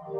Muy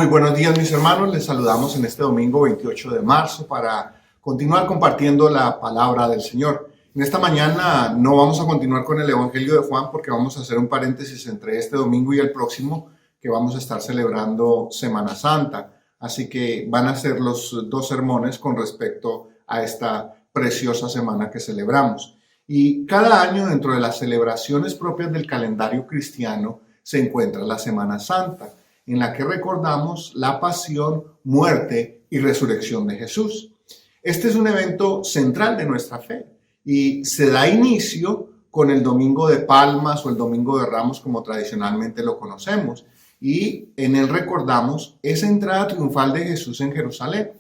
buenos días, mis hermanos. Les saludamos en este domingo 28 de marzo para continuar compartiendo la palabra del Señor. En esta mañana no vamos a continuar con el Evangelio de Juan porque vamos a hacer un paréntesis entre este domingo y el próximo, que vamos a estar celebrando Semana Santa. Así que van a ser los dos sermones con respecto a esta preciosa semana que celebramos. Y cada año, dentro de las celebraciones propias del calendario cristiano, se encuentra la Semana Santa, en la que recordamos la pasión, muerte y resurrección de Jesús. Este es un evento central de nuestra fe y se da inicio con el Domingo de Palmas o el Domingo de Ramos, como tradicionalmente lo conocemos, y en él recordamos esa entrada triunfal de Jesús en Jerusalén.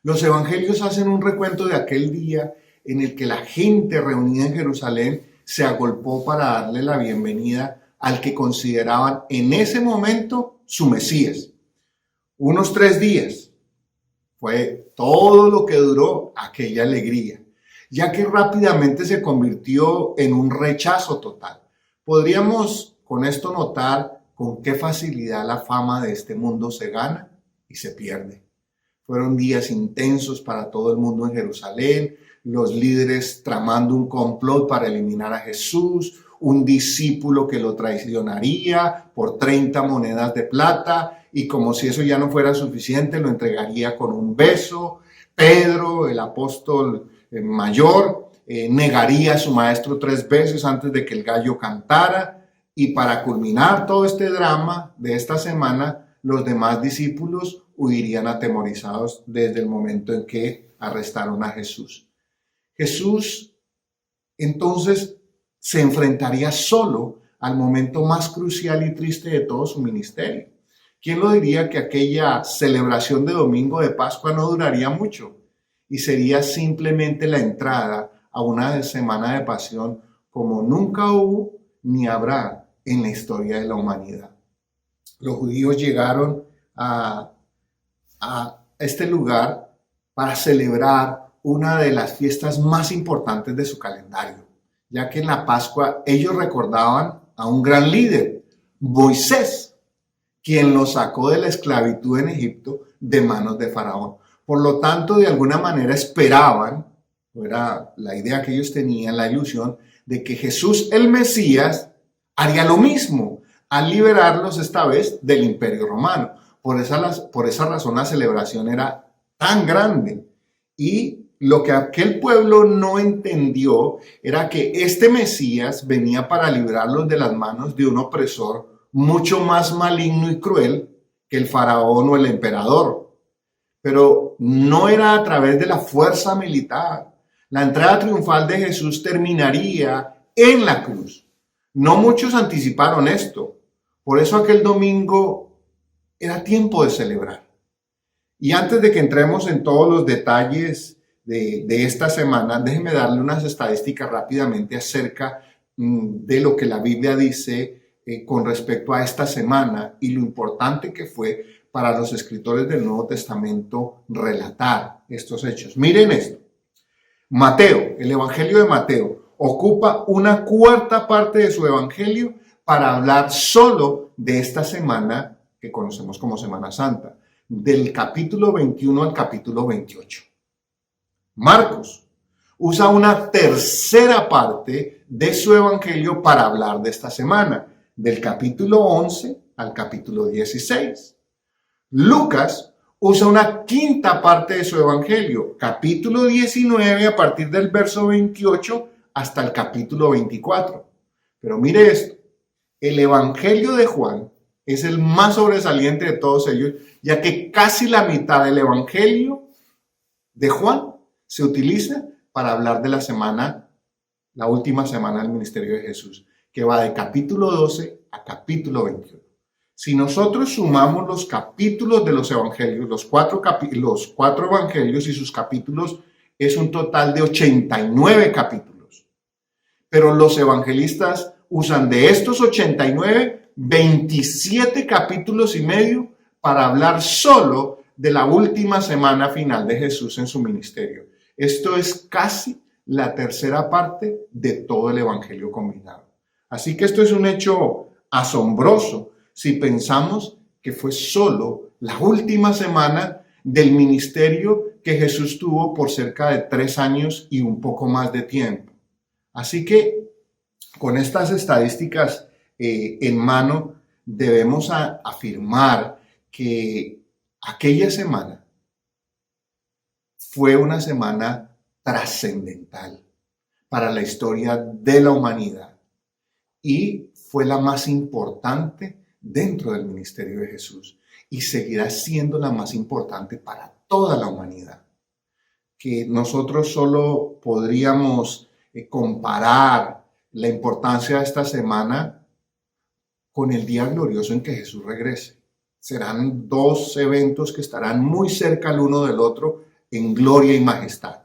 Los evangelios hacen un recuento de aquel día en el que la gente reunida en Jerusalén se agolpó para darle la bienvenida al que consideraban en ese momento su Mesías. Unos 3 días fue todo lo que duró aquella alegría, ya que rápidamente se convirtió en un rechazo total. Podríamos con esto notar con qué facilidad la fama de este mundo se gana y se pierde. Fueron días intensos para todo el mundo en Jerusalén, los líderes tramando un complot para eliminar a Jesús, un discípulo que lo traicionaría por 30 monedas de plata y como si eso ya no fuera suficiente lo entregaría con un beso. Pedro, el apóstol mayor, negaría a su maestro 3 veces antes de que el gallo cantara, y para culminar todo este drama de esta semana, los demás discípulos huirían atemorizados desde el momento en que arrestaron a Jesús. Jesús entonces se enfrentaría solo al momento más crucial y triste de todo su ministerio. ¿Quién lo diría que aquella celebración de Domingo de Pascua no duraría mucho y sería simplemente la entrada a una semana de pasión como nunca hubo ni habrá en la historia de la humanidad? Los judíos llegaron a este lugar para celebrar una de las fiestas más importantes de su calendario, ya que en la Pascua ellos recordaban a un gran líder, Moisés, quien los sacó de la esclavitud en Egipto de manos de Faraón. Por lo tanto, de alguna manera esperaban, era la idea que ellos tenían, la ilusión de que Jesús, el Mesías, haría lo mismo al liberarlos esta vez del Imperio Romano. Por esa razón la celebración era tan grande. Y lo que aquel pueblo no entendió era que este Mesías venía para librarlos de las manos de un opresor mucho más maligno y cruel que el faraón o el emperador. Pero no era a través de la fuerza militar. La entrada triunfal de Jesús terminaría en la cruz. No muchos anticiparon esto. Por eso aquel domingo era tiempo de celebrar. Y antes de que entremos en todos los detalles de esta semana, déjenme darle unas estadísticas rápidamente acerca de lo que la Biblia dice con respecto a esta semana y lo importante que fue para los escritores del Nuevo Testamento relatar estos hechos. Miren esto. Mateo, el Evangelio de Mateo, ocupa una 1/4 parte de su Evangelio para hablar solo de esta semana que conocemos como Semana Santa, del capítulo 21 al capítulo 28. Marcos usa una 1/3 parte de su evangelio para hablar de esta semana, del capítulo 11 al capítulo 16. Lucas usa una 1/5 parte de su evangelio, capítulo 19 a partir del verso 28 hasta el capítulo 24. Pero mire esto, el evangelio de Juan es el más sobresaliente de todos ellos, ya que casi la mitad del evangelio de Juan se utiliza para hablar de la semana, la última semana del ministerio de Jesús, que va de capítulo 12 a capítulo 21. Si nosotros sumamos los capítulos de los evangelios, los cuatro evangelios y sus capítulos es un total de 89 capítulos. Pero los evangelistas usan de estos 89, 27 capítulos y medio para hablar solo de la última semana final de Jesús en su ministerio. Esto es casi la tercera parte de todo el evangelio combinado. Así que esto es un hecho asombroso si pensamos que fue solo la última semana del ministerio que Jesús tuvo por cerca de 3 años y un poco más de tiempo. Así que con estas estadísticas en mano, debemos afirmar que aquella semana fue una semana trascendental para la historia de la humanidad y fue la más importante dentro del ministerio de Jesús y seguirá siendo la más importante para toda la humanidad. Que nosotros solo podríamos comparar la importancia de esta semana con el día glorioso en que Jesús regrese. Serán 2 eventos que estarán muy cerca el uno del otro en gloria y majestad,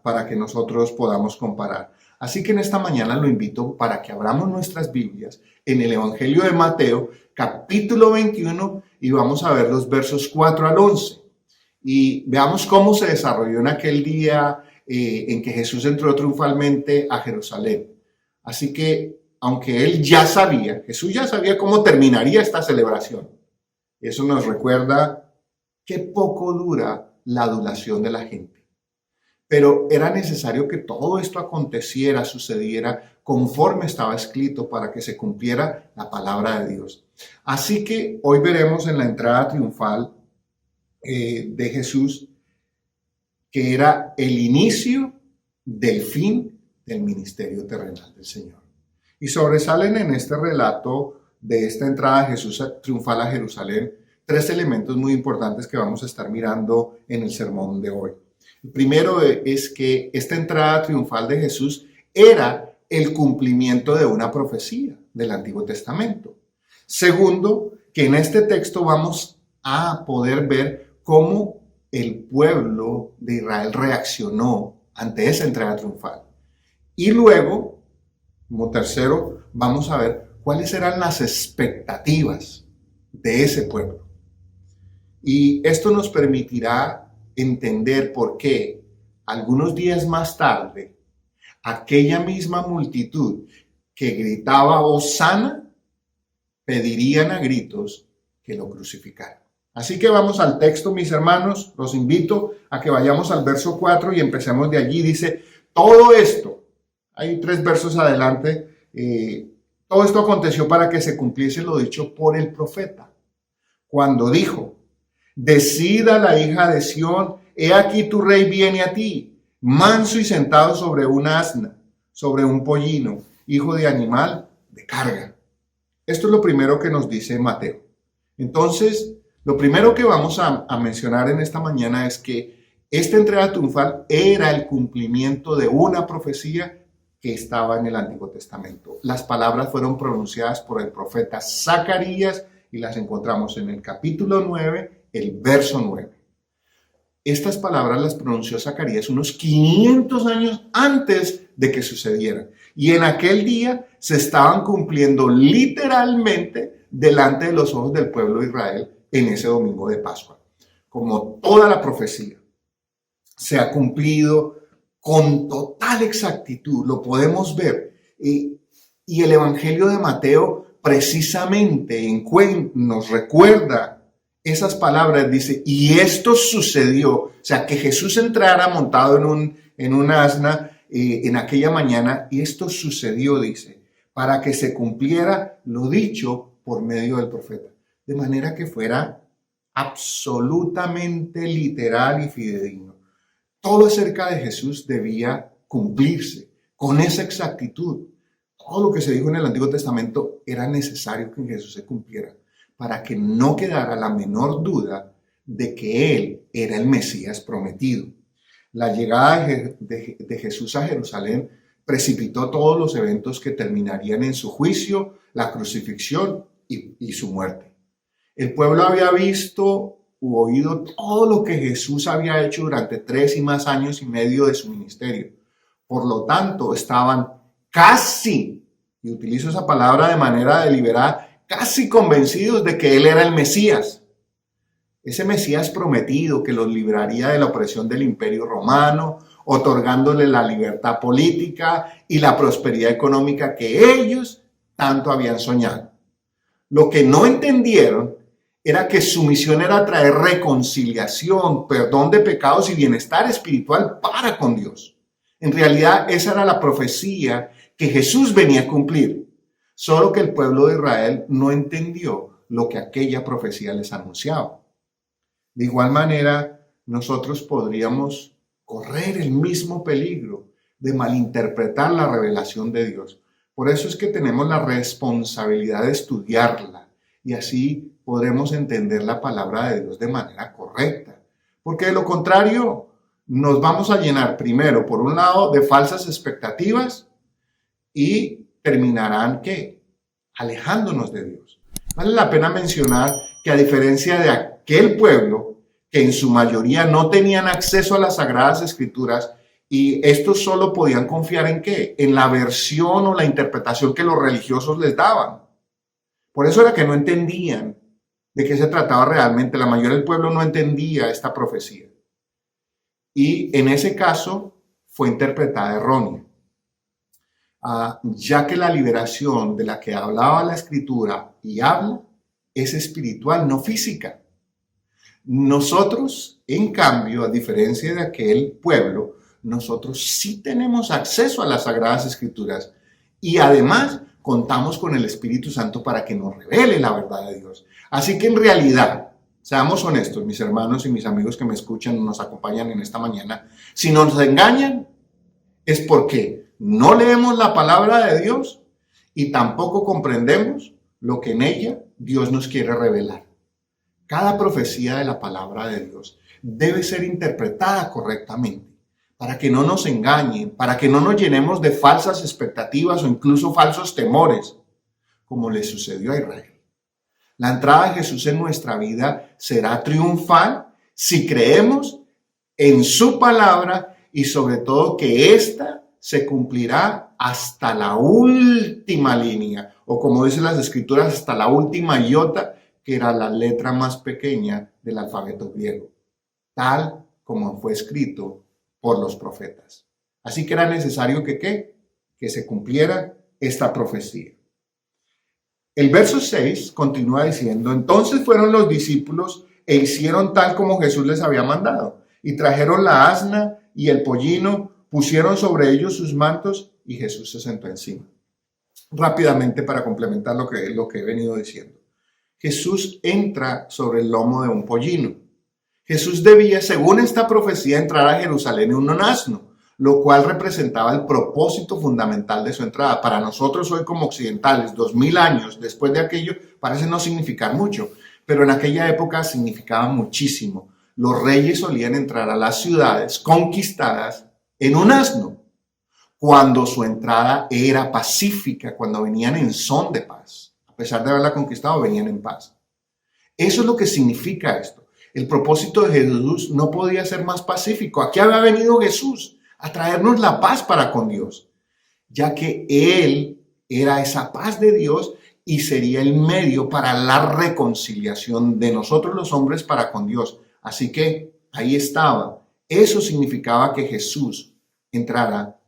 para que nosotros podamos comparar. Así que en esta mañana lo invito para que abramos nuestras Biblias en el Evangelio de Mateo, capítulo 21, y vamos a ver los versos 4 al 11. Y veamos cómo se desarrolló en aquel día en que Jesús entró triunfalmente a Jerusalén. Así que, aunque Jesús ya sabía cómo terminaría esta celebración. Eso nos recuerda qué poco dura la adulación de la gente. Pero era necesario que todo esto aconteciera, sucediera conforme estaba escrito para que se cumpliera la palabra de Dios. Así que hoy veremos en la entrada triunfal de Jesús que era el inicio del fin del ministerio terrenal del Señor. Y sobresalen en este relato de esta entrada de Jesús triunfal a Jerusalén 3 elementos muy importantes que vamos a estar mirando en el sermón de hoy. El primero es que esta entrada triunfal de Jesús era el cumplimiento de una profecía del Antiguo Testamento. Segundo, que en este texto vamos a poder ver cómo el pueblo de Israel reaccionó ante esa entrada triunfal. Y luego, como tercero, vamos a ver cuáles eran las expectativas de ese pueblo. Y esto nos permitirá entender por qué algunos días más tarde, aquella misma multitud que gritaba Hosana, pedirían a gritos que lo crucificaran. Así que vamos al texto, mis hermanos. Los invito a que vayamos al verso 4 y empecemos de allí. Dice, todo esto, hay 3 versos adelante, todo esto aconteció para que se cumpliese lo dicho por el profeta, cuando dijo, decida la hija de Sión, he aquí tu rey viene a ti, manso y sentado sobre un asna, sobre un pollino, hijo de animal de carga. Esto es lo primero que nos dice Mateo. Entonces, lo primero que vamos a mencionar en esta mañana es que esta entrega triunfal era el cumplimiento de una profecía que estaba en el Antiguo Testamento. Las palabras fueron pronunciadas por el profeta Zacarías y las encontramos en el capítulo 9, el verso 9. Estas palabras las pronunció Zacarías unos 500 años antes de que sucedieran. Y en aquel día se estaban cumpliendo literalmente delante de los ojos del pueblo de Israel en ese domingo de Pascua. Como toda la profecía se ha cumplido con total exactitud, lo podemos ver. Y el Evangelio de Mateo precisamente nos recuerda esas palabras, dice, y esto sucedió, o sea, que Jesús entrara montado en un asna en aquella mañana, y esto sucedió, dice, para que se cumpliera lo dicho por medio del profeta, de manera que fuera absolutamente literal y fidedigno. Todo acerca de Jesús debía cumplirse con esa exactitud. Todo lo que se dijo en el Antiguo Testamento era necesario que en Jesús se cumpliera, para que no quedara la menor duda de que Él era el Mesías prometido. La llegada de Jesús a Jerusalén precipitó todos los eventos que terminarían en su juicio, la crucifixión y su muerte. El pueblo había visto u oído todo lo que Jesús había hecho durante 3 y más años y medio de su ministerio. Por lo tanto, estaban casi, y utilizo esa palabra de manera deliberada, casi convencidos de que Él era el Mesías. Ese Mesías prometido que los libraría de la opresión del Imperio Romano, otorgándole la libertad política y la prosperidad económica que ellos tanto habían soñado. Lo que no entendieron era que su misión era traer reconciliación, perdón de pecados y bienestar espiritual para con Dios. En realidad, esa era la profecía que Jesús venía a cumplir. Solo que el pueblo de Israel no entendió lo que aquella profecía les anunciaba. De igual manera, nosotros podríamos correr el mismo peligro de malinterpretar la revelación de Dios. Por eso es que tenemos la responsabilidad de estudiarla y así podremos entender la palabra de Dios de manera correcta. Porque de lo contrario, nos vamos a llenar primero, por un lado, de falsas expectativas y terminarán, ¿qué? Alejándonos de Dios. Vale la pena mencionar que a diferencia de aquel pueblo, que en su mayoría no tenían acceso a las Sagradas Escrituras, y estos solo podían confiar en ¿qué? En la versión o la interpretación que los religiosos les daban. Por eso era que no entendían de qué se trataba realmente. La mayoría del pueblo no entendía esta profecía. Y en ese caso fue interpretada errónea. Ya que la liberación de la que hablaba la Escritura y habla es espiritual, no física. Nosotros, en cambio, a diferencia de aquel pueblo, nosotros sí tenemos acceso a las Sagradas Escrituras y además contamos con el Espíritu Santo para que nos revele la verdad de Dios. Así que en realidad, seamos honestos, mis hermanos y mis amigos que me escuchan, nos acompañan en esta mañana, si nos engañan es porque no leemos la palabra de Dios y tampoco comprendemos lo que en ella Dios nos quiere revelar. Cada profecía de la palabra de Dios debe ser interpretada correctamente para que no nos engañen, para que no nos llenemos de falsas expectativas o incluso falsos temores, como le sucedió a Israel. La entrada de Jesús en nuestra vida será triunfal si creemos en su palabra y sobre todo que ésta se cumplirá hasta la última línea, o como dicen las Escrituras, hasta la última iota, que era la letra más pequeña del alfabeto griego, tal como fue escrito por los profetas. Así que era necesario que se cumpliera esta profecía. El verso 6 continúa diciendo: entonces fueron los discípulos e hicieron tal como Jesús les había mandado, y trajeron la asna y el pollino, pusieron sobre ellos sus mantos y Jesús se sentó encima. Rápidamente, para complementar lo que he venido diciendo. Jesús entra sobre el lomo de un pollino. Jesús debía, según esta profecía, entrar a Jerusalén en un asno, lo cual representaba el propósito fundamental de su entrada. Para nosotros hoy como occidentales, 2000 años después de aquello, parece no significar mucho, pero en aquella época significaba muchísimo. Los reyes solían entrar a las ciudades conquistadas en un asno, cuando su entrada era pacífica, cuando venían en son de paz. A pesar de haberla conquistado, venían en paz. Eso es lo que significa esto. El propósito de Jesús no podía ser más pacífico. Aquí había venido Jesús a traernos la paz para con Dios, ya que Él era esa paz de Dios y sería el medio para la reconciliación de nosotros los hombres para con Dios. Así que ahí estaba. Eso significaba que Jesús entrara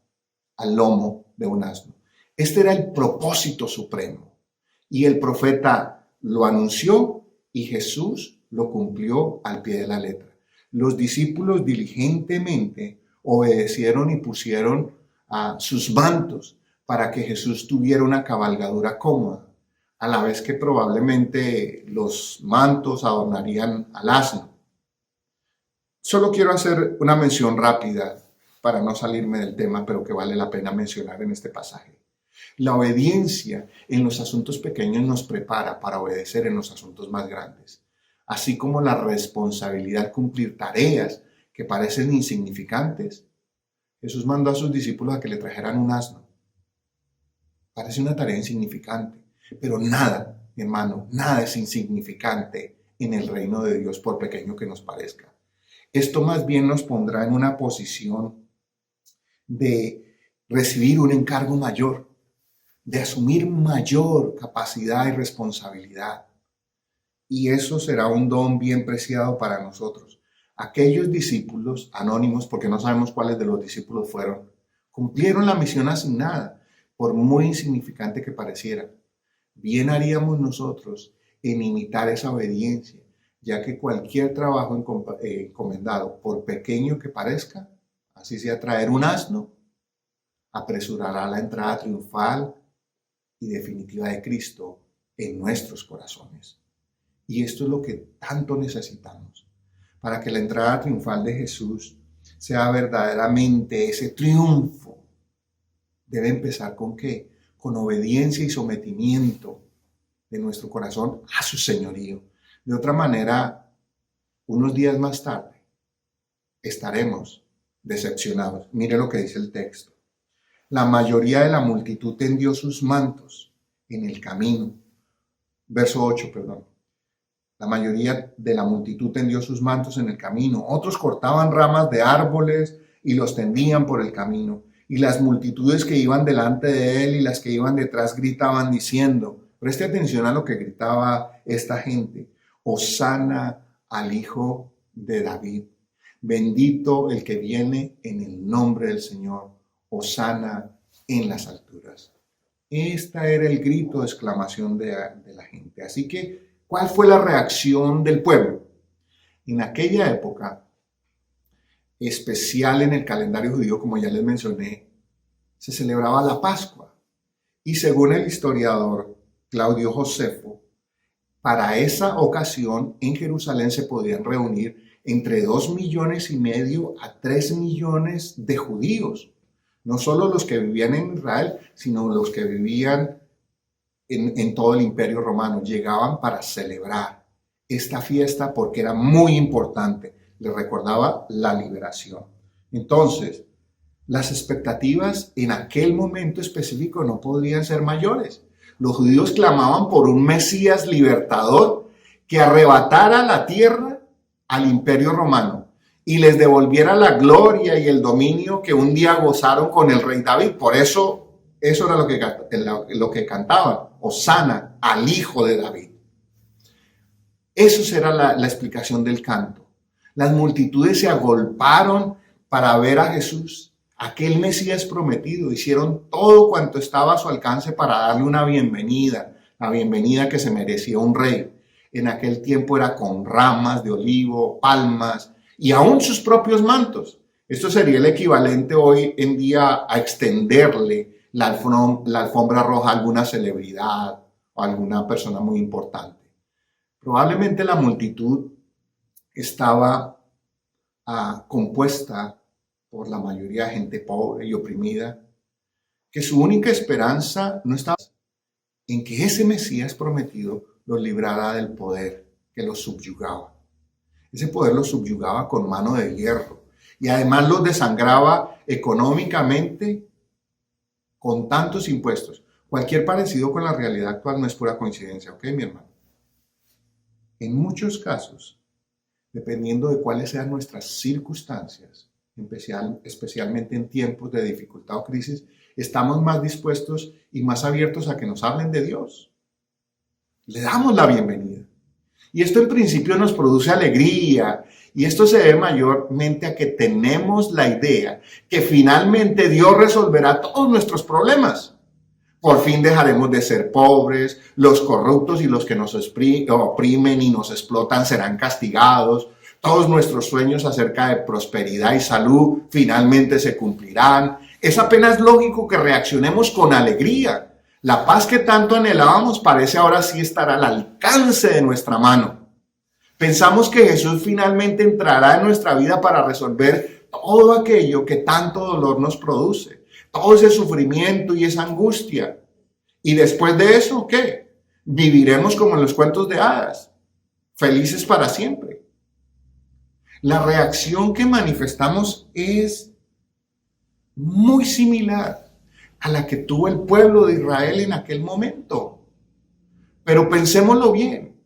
al lomo de un asno. Este era el propósito supremo. Y el profeta lo anunció y Jesús lo cumplió al pie de la letra. Los discípulos diligentemente obedecieron y pusieron sus mantos para que Jesús tuviera una cabalgadura cómoda, a la vez que probablemente los mantos adornarían al asno. Solo quiero hacer una mención rápida para no salirme del tema, pero que vale la pena mencionar en este pasaje. La obediencia en los asuntos pequeños nos prepara para obedecer en los asuntos más grandes, así como la responsabilidad de cumplir tareas que parecen insignificantes. Jesús mandó a sus discípulos a que le trajeran un asno. Parece una tarea insignificante, pero nada, mi hermano, nada es insignificante en el reino de Dios, por pequeño que nos parezca. Esto más bien nos pondrá en una posición de recibir un encargo mayor, de asumir mayor capacidad y responsabilidad. Y eso será un don bien preciado para nosotros. Aquellos discípulos anónimos, porque no sabemos cuáles de los discípulos fueron, cumplieron la misión asignada, por muy insignificante que pareciera. Bien haríamos nosotros en imitar esa obediencia, ya que cualquier trabajo encomendado, por pequeño que parezca, así sea traer un asno, apresurará la entrada triunfal y definitiva de Cristo en nuestros corazones. Y esto es lo que tanto necesitamos, para que la entrada triunfal de Jesús sea verdaderamente ese triunfo. Debe empezar ¿con qué? Con obediencia y sometimiento de nuestro corazón a su señorío. De otra manera, unos días más tarde, estaremos decepcionados. Mire lo que dice el texto. La mayoría de la multitud tendió sus mantos en el camino. Verso 8, perdón. La mayoría de la multitud tendió sus mantos en el camino. Otros cortaban ramas de árboles y los tendían por el camino. Y las multitudes que iban delante de él y las que iban detrás gritaban diciendo, preste atención a lo que gritaba esta gente, Hosana al Hijo de David. Bendito el que viene en el nombre del Señor. Hosana en las alturas. Este era el grito de exclamación de la gente. Así que, ¿cuál fue la reacción del pueblo? En aquella época, especial en el calendario judío, como ya les mencioné, se celebraba la Pascua. Y según el historiador Claudio Josefo, para esa ocasión en Jerusalén se podían reunir entre 2,5 millones a 3 millones de judíos. No solo los que vivían en Israel, sino los que vivían en todo el Imperio Romano. Llegaban para celebrar esta fiesta porque era muy importante. Les recordaba la liberación. Entonces, las expectativas en aquel momento específico no podrían ser mayores. Los judíos clamaban por un Mesías libertador que arrebatara la tierra al Imperio Romano y les devolviera la gloria y el dominio que un día gozaron con el rey David. Por eso era lo que cantaban, Hosana al Hijo de David. Eso será la explicación del canto. Las multitudes se agolparon para ver a Jesús, aquel Mesías prometido. Hicieron todo cuanto estaba a su alcance para darle una bienvenida, la bienvenida que se merecía un rey. En aquel tiempo era con ramas de olivo, palmas y aún sus propios mantos. Esto sería el equivalente hoy en día a extenderle la alfombra roja a alguna celebridad o a alguna persona muy importante. Probablemente la multitud estaba compuesta por la mayoría de gente pobre y oprimida, que su única esperanza no estaba en que ese Mesías prometido los librara del poder que los subyugaba. Ese poder los subyugaba con mano de hierro y además los desangraba económicamente con tantos impuestos. Cualquier parecido con la realidad actual no es pura coincidencia, ¿ok, mi hermano? En muchos casos, dependiendo de cuáles sean nuestras circunstancias, especialmente en tiempos de dificultad o crisis, estamos más dispuestos y más abiertos a que nos hablen de Dios. Le damos la bienvenida. Y esto en principio nos produce alegría, y esto se debe mayormente a que tenemos la idea que finalmente Dios resolverá todos nuestros problemas. Por fin dejaremos de ser pobres, los corruptos y los que nos oprimen y nos explotan serán castigados, todos nuestros sueños acerca de prosperidad y salud finalmente se cumplirán. Es apenas lógico que reaccionemos con alegría. La paz que tanto anhelábamos parece ahora sí estar al alcance de nuestra mano. Pensamos que Jesús finalmente entrará en nuestra vida para resolver todo aquello que tanto dolor nos produce, todo ese sufrimiento y esa angustia. Y después de eso, ¿qué? Viviremos como en los cuentos de hadas, felices para siempre. La reacción que manifestamos es muy similar a la que tuvo el pueblo de Israel en aquel momento. Pero pensémoslo bien.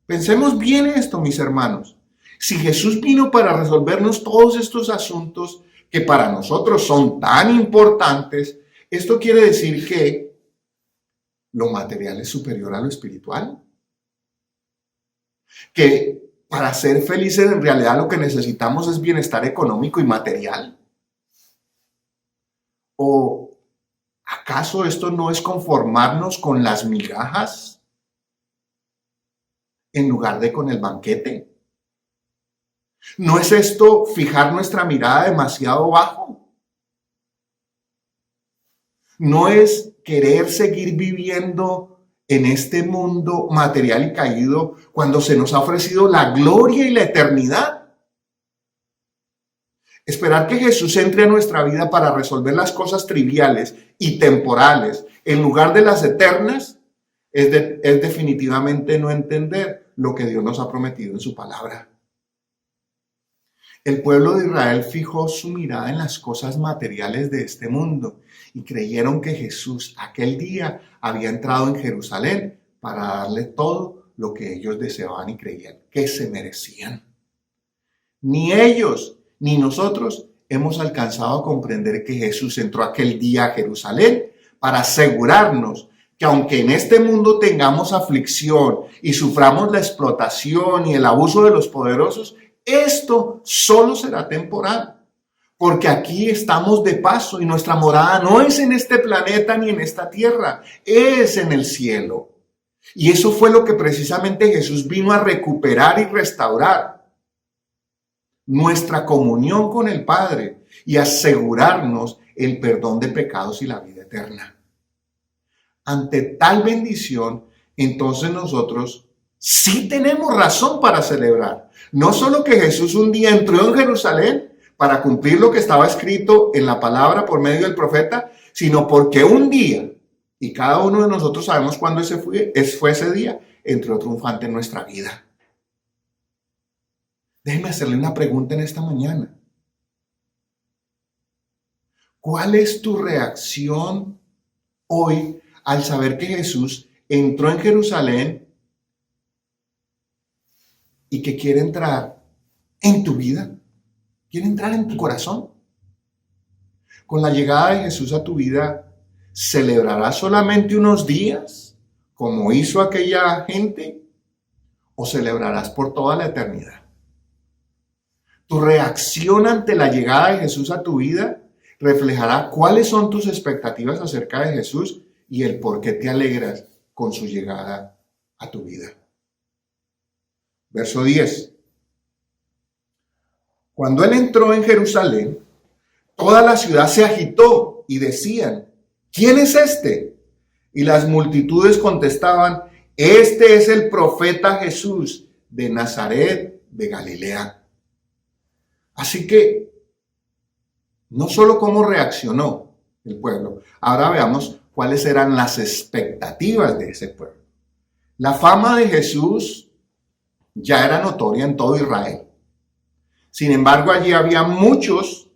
Pensemos bien esto, mis hermanos. Si Jesús vino para resolvernos todos estos asuntos que para nosotros son tan importantes, esto quiere decir que lo material es superior a lo espiritual. Que para ser felices en realidad lo que necesitamos es bienestar económico y material. ¿O acaso esto no es conformarnos con las migajas en lugar de con el banquete? ¿No es esto fijar nuestra mirada demasiado bajo? ¿No es querer seguir viviendo en este mundo material y caído cuando se nos ha ofrecido la gloria y la eternidad? Esperar que Jesús entre a nuestra vida para resolver las cosas triviales y temporales en lugar de las eternas es definitivamente no entender lo que Dios nos ha prometido en su palabra. El pueblo de Israel fijó su mirada en las cosas materiales de este mundo y creyeron que Jesús aquel día había entrado en Jerusalén para darle todo lo que ellos deseaban y creían que se merecían. Ni ellos ni nosotros hemos alcanzado a comprender que Jesús entró aquel día a Jerusalén para asegurarnos que aunque en este mundo tengamos aflicción y suframos la explotación y el abuso de los poderosos, esto solo será temporal, porque aquí estamos de paso y nuestra morada no es en este planeta ni en esta tierra, es en el cielo. Y eso fue lo que precisamente Jesús vino a recuperar y restaurar, nuestra comunión con el Padre y asegurarnos el perdón de pecados y la vida eterna. Ante tal bendición, entonces nosotros sí tenemos razón para celebrar. No solo que Jesús un día entró en Jerusalén para cumplir lo que estaba escrito en la palabra por medio del profeta, sino porque un día, y cada uno de nosotros sabemos cuándo fue ese día, entró triunfante en nuestra vida. Déjeme hacerle una pregunta en esta mañana. ¿Cuál es tu reacción hoy al saber que Jesús entró en Jerusalén y que quiere entrar en tu vida? ¿Quiere entrar en tu corazón? Con la llegada de Jesús a tu vida, ¿celebrarás solamente unos días, como hizo aquella gente? ¿O celebrarás por toda la eternidad? Tu reacción ante la llegada de Jesús a tu vida reflejará cuáles son tus expectativas acerca de Jesús y el por qué te alegras con su llegada a tu vida. Verso 10. Cuando él entró en Jerusalén, toda la ciudad se agitó y decían: ¿quién es este? Y las multitudes contestaban: este es el profeta Jesús de Nazaret de Galilea. Así que, no solo cómo reaccionó el pueblo, ahora veamos cuáles eran las expectativas de ese pueblo. La fama de Jesús ya era notoria en todo Israel. Sin embargo, allí había muchos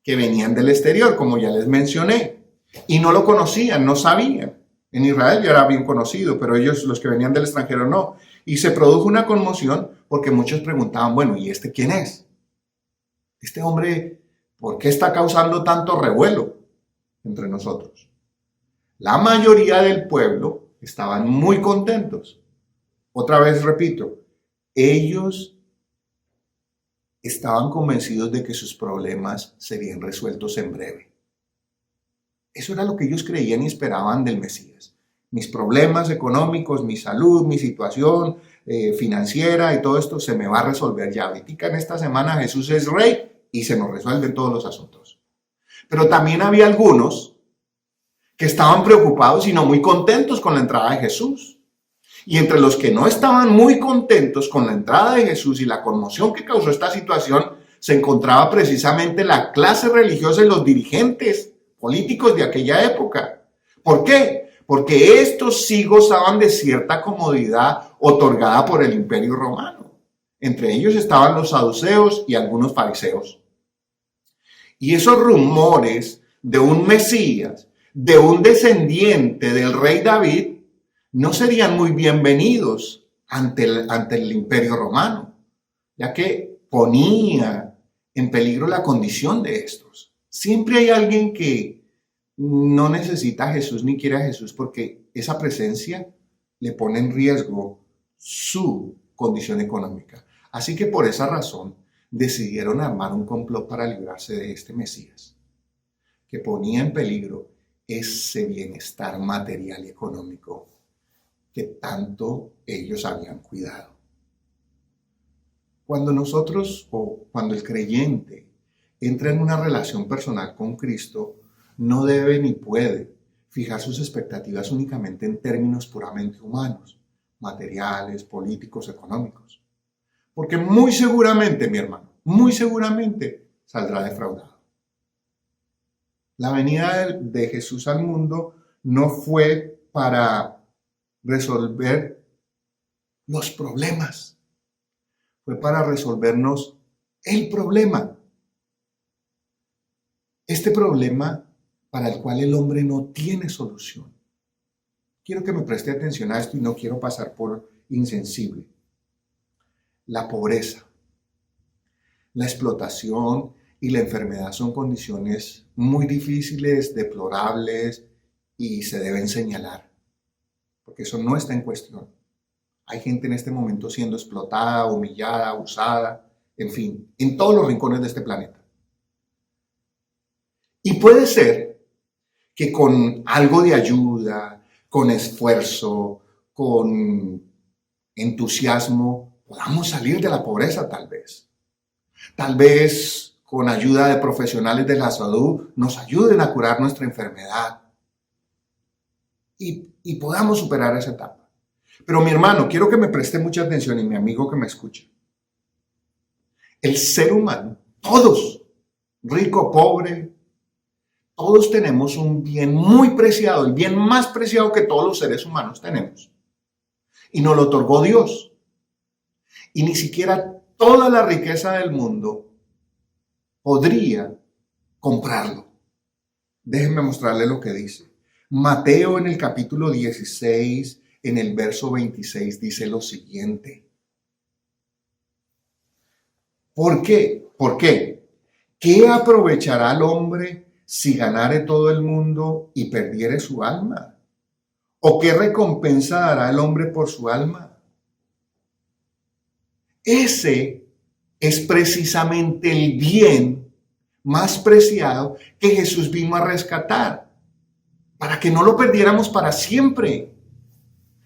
que venían del exterior, como ya les mencioné, y no lo conocían, no sabían. En Israel ya era bien conocido, pero ellos, los que venían del extranjero, no. Y se produjo una conmoción porque muchos preguntaban: bueno, ¿y este quién es? Este hombre, ¿por qué está causando tanto revuelo entre nosotros? La mayoría del pueblo estaban muy contentos. Otra vez repito, ellos estaban convencidos de que sus problemas serían resueltos en breve. Eso era lo que ellos creían y esperaban del Mesías. Mis problemas económicos, mi salud, mi situación financiera y todo esto se me va a resolver ya. Ahorita en esta semana Jesús es rey y se nos resuelven todos los asuntos. Pero también había algunos que estaban preocupados y no muy contentos con la entrada de Jesús. Y entre los que no estaban muy contentos con la entrada de Jesús y la conmoción que causó esta situación, se encontraba precisamente la clase religiosa y los dirigentes políticos de aquella época. ¿Por qué? Porque estos sí gozaban de cierta comodidad otorgada por el Imperio Romano. Entre ellos estaban los saduceos y algunos fariseos. Y esos rumores de un Mesías, de un descendiente del rey David, no serían muy bienvenidos ante el Imperio Romano, ya que ponía en peligro la condición de estos. Siempre hay alguien que no necesita a Jesús ni quiere a Jesús porque esa presencia le pone en riesgo su condición económica. Así que por esa razón decidieron armar un complot para librarse de este Mesías, que ponía en peligro ese bienestar material y económico que tanto ellos habían cuidado. Cuando nosotros o cuando el creyente entra en una relación personal con Cristo, no debe ni puede fijar sus expectativas únicamente en términos puramente humanos, materiales, políticos, económicos. Porque muy seguramente, mi hermano, muy seguramente saldrá defraudado. La venida de Jesús al mundo no fue para resolver los problemas, fue para resolvernos el problema. Este problema para el cual el hombre no tiene solución. Quiero que me preste atención a esto y no quiero pasar por insensible. La pobreza, la explotación y la enfermedad son condiciones muy difíciles, deplorables y se deben señalar, porque eso no está en cuestión. Hay gente en este momento siendo explotada, humillada, abusada, en fin, en todos los rincones de este planeta. Y puede ser que con algo de ayuda, con esfuerzo, con entusiasmo, podamos salir de la pobreza tal vez. Tal vez con ayuda de profesionales de la salud nos ayuden a curar nuestra enfermedad y podamos superar esa etapa. Pero mi hermano, quiero que me preste mucha atención y mi amigo que me escuche. El ser humano, todos, rico, pobre, todos tenemos un bien muy preciado, el bien más preciado que todos los seres humanos tenemos. Y nos lo otorgó Dios. Y ni siquiera toda la riqueza del mundo podría comprarlo. Déjenme mostrarle lo que dice. Mateo en el capítulo 16, en el verso 26, dice lo siguiente. ¿Por qué? ¿Por qué? ¿Qué aprovechará el hombre si ganare todo el mundo y perdiere su alma? ¿O qué recompensa dará el hombre por su alma? Ese es precisamente el bien más preciado que Jesús vino a rescatar, para que no lo perdiéramos para siempre.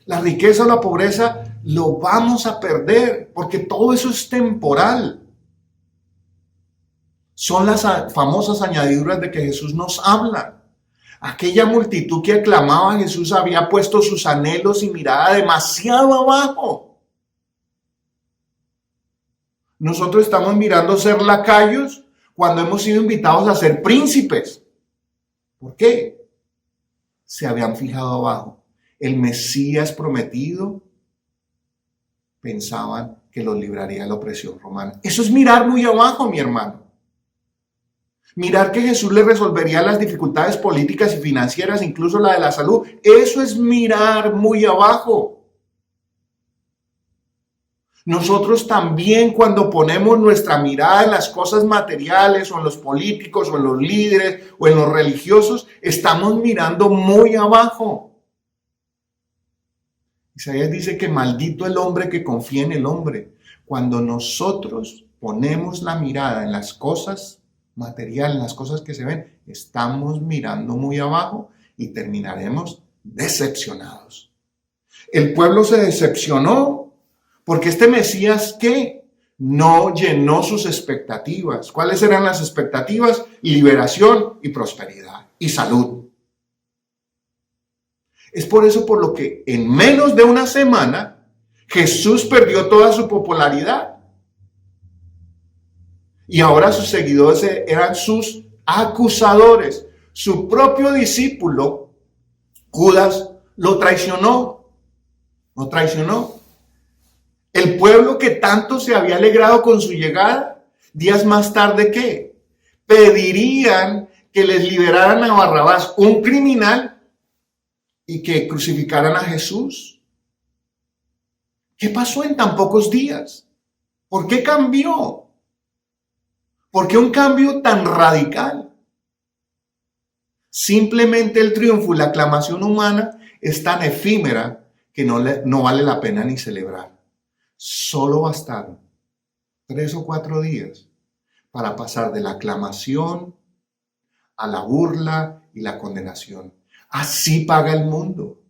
La riqueza o la pobreza lo vamos a perder, porque todo eso es temporal. Son las famosas añadiduras de que Jesús nos habla. Aquella multitud que aclamaba a Jesús había puesto sus anhelos y mirada demasiado abajo. Nosotros estamos mirando ser lacayos cuando hemos sido invitados a ser príncipes. ¿Por qué? Se habían fijado abajo. El Mesías prometido, pensaban que los libraría de la opresión romana. Eso es mirar muy abajo, mi hermano. Mirar que Jesús le resolvería las dificultades políticas y financieras, incluso la de la salud. Eso es mirar muy abajo. Nosotros también, cuando ponemos nuestra mirada en las cosas materiales o en los políticos o en los líderes o en los religiosos, estamos mirando muy abajo. Isaías dice que maldito el hombre que confía en el hombre. Cuando nosotros ponemos la mirada en las cosas materiales, en las cosas que se ven, estamos mirando muy abajo y terminaremos decepcionados. El pueblo se decepcionó porque este Mesías, ¿qué? No llenó sus expectativas. ¿Cuáles eran las expectativas? Liberación y prosperidad y salud. Es por eso por lo que en menos de una semana Jesús perdió toda su popularidad. Y ahora sus seguidores eran sus acusadores. Su propio discípulo, Judas, lo traicionó. Lo traicionó. El pueblo que tanto se había alegrado con su llegada, días más tarde, ¿qué? Pedirían que les liberaran a Barrabás, un criminal, y que crucificaran a Jesús. ¿Qué pasó en tan pocos días? ¿Por qué cambió? ¿Por qué un cambio tan radical? Simplemente el triunfo y la aclamación humana es tan efímera que no vale la pena ni celebrar. Solo bastaron 3 o 4 días para pasar de la aclamación a la burla y la condenación. Así paga el mundo.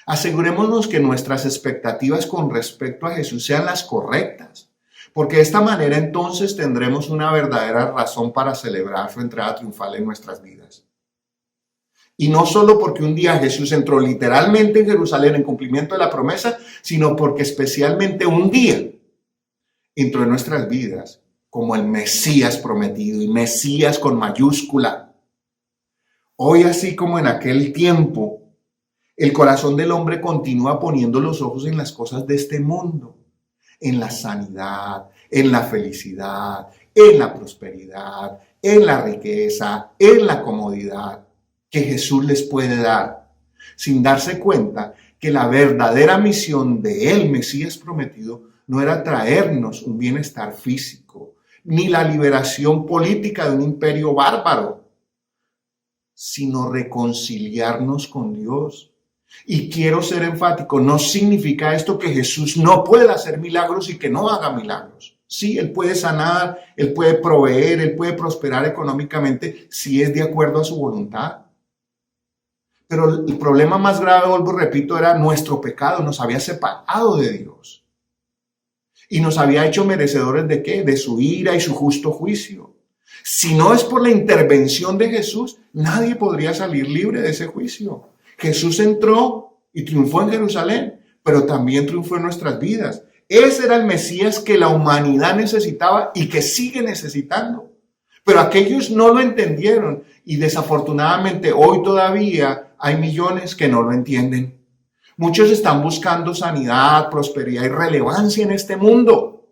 Asegurémonos que nuestras expectativas con respecto a Jesús sean las correctas, porque de esta manera entonces tendremos una verdadera razón para celebrar su entrada triunfal en nuestras vidas. Y no solo porque un día Jesús entró literalmente en Jerusalén en cumplimiento de la promesa, sino porque especialmente un día entró en nuestras vidas como el Mesías prometido, y Mesías con mayúscula. Hoy, así como en aquel tiempo, el corazón del hombre continúa poniendo los ojos en las cosas de este mundo, en la sanidad, en la felicidad, en la prosperidad, en la riqueza, en la comodidad que Jesús les puede dar, sin darse cuenta que la verdadera misión de el Mesías prometido no era traernos un bienestar físico, ni la liberación política de un imperio bárbaro, sino reconciliarnos con Dios. Y quiero ser enfático, no significa esto que Jesús no pueda hacer milagros y que no haga milagros. Sí, Él puede sanar, Él puede proveer, Él puede prosperar económicamente si es de acuerdo a su voluntad. Pero el problema más grave, vuelvo y repito, era nuestro pecado, nos había separado de Dios. Y nos había hecho merecedores ¿de qué? De su ira y su justo juicio. Si no es por la intervención de Jesús, nadie podría salir libre de ese juicio. Jesús entró y triunfó en Jerusalén, pero también triunfó en nuestras vidas. Ese era el Mesías que la humanidad necesitaba y que sigue necesitando. Pero aquellos no lo entendieron y desafortunadamente hoy todavía hay millones que no lo entienden. Muchos están buscando sanidad, prosperidad y relevancia en este mundo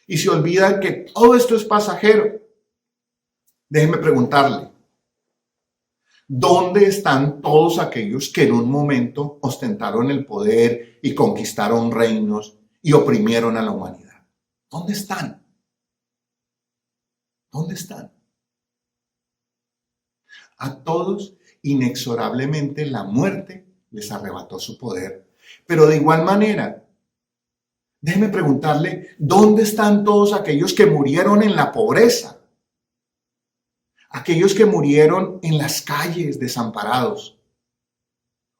y se olvidan que todo esto es pasajero. Déjenme preguntarle, ¿dónde están todos aquellos que en un momento ostentaron el poder y conquistaron reinos y oprimieron a la humanidad? ¿Dónde están? ¿Dónde están? A todos, inexorablemente, la muerte les arrebató su poder. Pero de igual manera, déjeme preguntarle, ¿dónde están todos aquellos que murieron en la pobreza? Aquellos que murieron en las calles desamparados,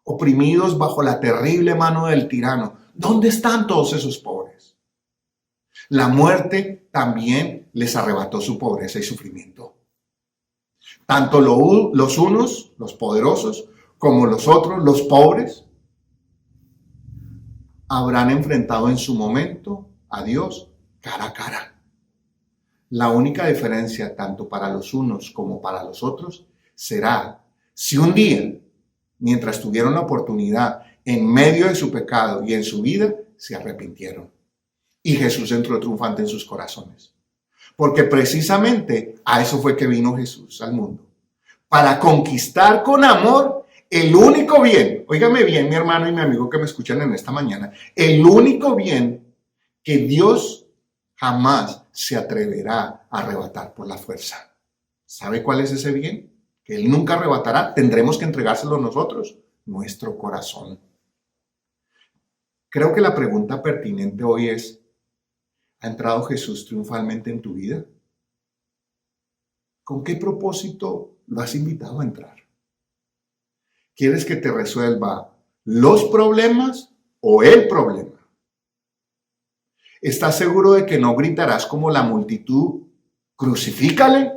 oprimidos bajo la terrible mano del tirano. ¿Dónde están todos esos pobres? La muerte también les arrebató su pobreza y sufrimiento. Tanto los unos, los poderosos, como los otros, los pobres, habrán enfrentado en su momento a Dios cara a cara. La única diferencia, tanto para los unos como para los otros, será si un día, mientras tuvieron la oportunidad, en medio de su pecado y en su vida, se arrepintieron. Y Jesús entró triunfante en sus corazones. Porque precisamente a eso fue que vino Jesús al mundo. Para conquistar con amor el único bien, óigame bien mi hermano y mi amigo que me escuchan en esta mañana, el único bien que Dios jamás se atreverá a arrebatar por la fuerza. ¿Sabe cuál es ese bien? Que Él nunca arrebatará, tendremos que entregárselo nosotros, nuestro corazón. Creo que la pregunta pertinente hoy es, ¿ha entrado Jesús triunfalmente en tu vida? ¿Con qué propósito lo has invitado a entrar? ¿Quieres que te resuelva los problemas o el problema? ¿Estás seguro de que no gritarás como la multitud, crucifícale,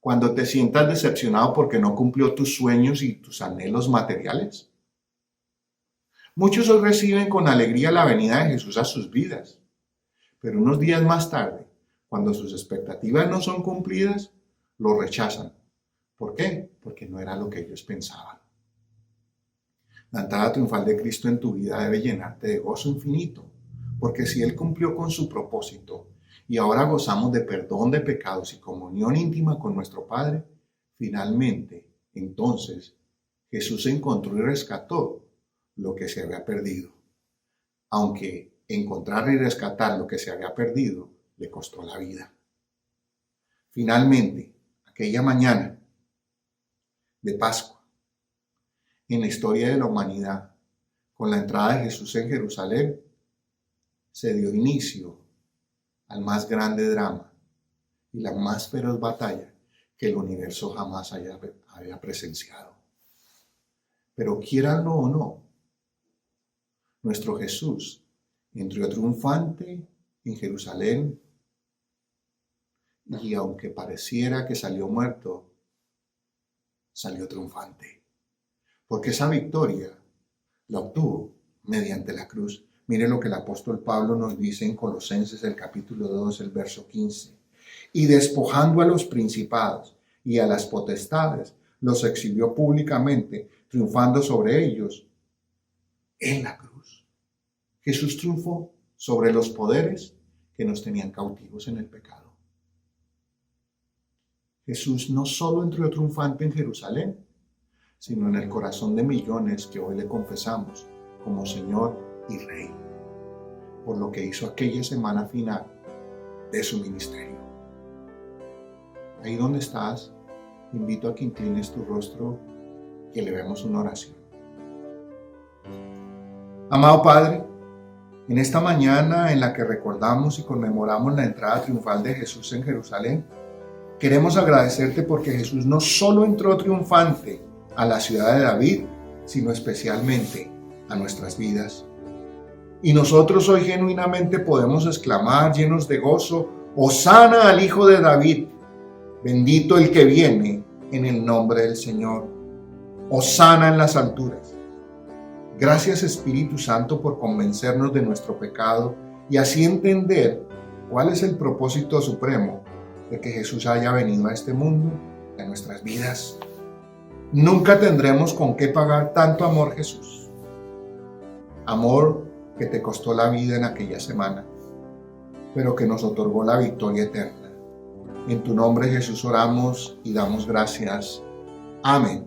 cuando te sientas decepcionado porque no cumplió tus sueños y tus anhelos materiales? Muchos hoy reciben con alegría la venida de Jesús a sus vidas, pero unos días más tarde, cuando sus expectativas no son cumplidas, lo rechazan. ¿Por qué? Porque no era lo que ellos pensaban. La entrada triunfal de Cristo en tu vida debe llenarte de gozo infinito, porque si Él cumplió con su propósito y ahora gozamos de perdón de pecados y comunión íntima con nuestro Padre, finalmente, entonces, Jesús encontró y rescató lo que se había perdido. aunque encontrar y rescatar lo que se había perdido le costó la vida. Finalmente, aquella mañana de Pascua, en la historia de la humanidad, con la entrada de Jesús en Jerusalén, se dio inicio al más grande drama y la más feroz batalla que el universo jamás había presenciado. Pero quieranlo o no, nuestro Jesús entró triunfante en Jerusalén y aunque pareciera que salió muerto, salió triunfante. Porque esa victoria la obtuvo mediante la cruz. Mire lo que el apóstol Pablo nos dice en Colosenses, el capítulo 2, el verso 15. Y despojando a los principados y a las potestades, los exhibió públicamente, triunfando sobre ellos en la cruz. Jesús triunfó sobre los poderes que nos tenían cautivos en el pecado. Jesús no solo entró triunfante en Jerusalén, sino en el corazón de millones que hoy le confesamos como Señor y Rey, por lo que hizo aquella semana final de su ministerio. Ahí donde estás, invito a que inclines tu rostro y elevemos una oración. Amado Padre, en esta mañana en la que recordamos y conmemoramos la entrada triunfal de Jesús en Jerusalén, queremos agradecerte porque Jesús no solo entró triunfante a la ciudad de David, sino especialmente a nuestras vidas. Y nosotros hoy genuinamente podemos exclamar llenos de gozo: Hosana al Hijo de David, bendito el que viene en el nombre del Señor. Hosana en las alturas. Gracias Espíritu Santo por convencernos de nuestro pecado y así entender cuál es el propósito supremo de que Jesús haya venido a este mundo, a nuestras vidas. Nunca tendremos con qué pagar tanto amor, Jesús. Amor que te costó la vida en aquella semana, pero que nos otorgó la victoria eterna. En tu nombre, Jesús, oramos y damos gracias. Amén.